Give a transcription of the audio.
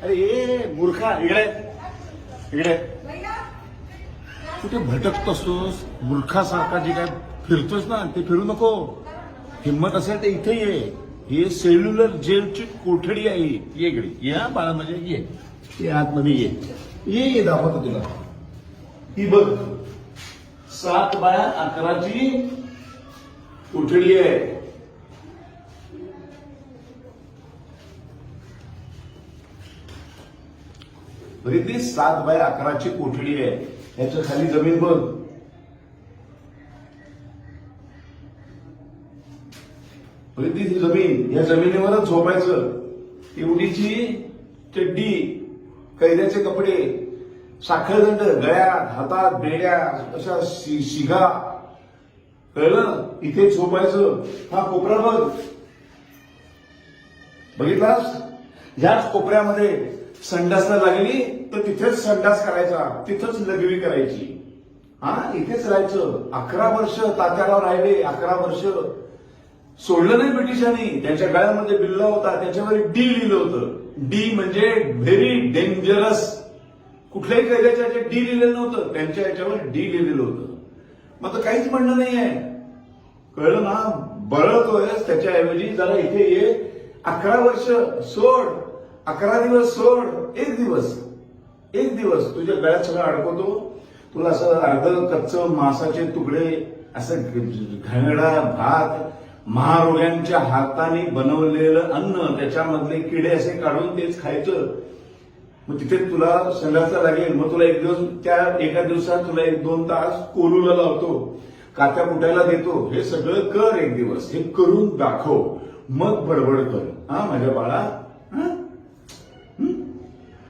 अरे ए मूर्खा इकडे इकडे कुठे भटकत असतोस मूर्खासारखा जे काय फिरतोस ना ते फिरू नको. हिंमत असेल तर इथे ये. हे सेल्युलर जेलची कोठडी आहे. ये इकडे या बाळा म्हणजे ये आतमध्ये ये दाखवतो तुला. ही बघ 7x11ची कोठडी आहे. बघितली 7x11ची कोठडी आहे. याच्या खाली जमीन बघ. बघितली ही जमीन. या जमिनीवरच झोपायचं. एवढीची चड्डी, कैद्याचे कपडे, साखळदंड गळ्यात, हातात बेड्या, अशा शिगा. कळलं? इथे झोपायचं. हा कोपरा बघ. बघितलास? ह्याच कोपऱ्यामध्ये संडासला लागली तर तिथेच संडास करायचा, तिथंच लघवी करायची. हा इथेच राहायचं. 11 वर्ष तात्याराव राहिले. 11 वर्ष सोडलं नाही ब्रिटिशांनी. त्यांच्या गळ्यामध्ये बिल्ला होता, त्याच्यावर डी लिहिलं होतं. डी म्हणजे व्हेरी डेंजरस. कुठल्याही कैद्याच्या डी लिहिलेलं नव्हतं, त्यांच्या याच्यावर डी लिहिलेलं होतं. मग काहीच म्हणणं नाहीये. कळलं ना? बळतोय त्याच्याऐवजी जरा इथे ये. 11 वर्ष सोड, 11 दिवस सोड. एक दिवस तुझ्या गळ्यात सगळं अडकवतो. तुला असं अर्ध कच्च मांसाचे तुकडे, असं घाणेरडा भात, महारोग्यांच्या हाताने बनवलेलं अन्न, त्याच्यामधले किडे असे काढून तेच खायचं. मग तिथे तुला संडासला लागेल. मग तुला एक दिवस, त्या एका दिवसात तुला 1-2 तास कोलूला लावतो, कात्या कुटायला देतो. हे सगळं कर एक दिवस. हे करून दाखव, मग बडबड कर. हा माझ्या बाळा.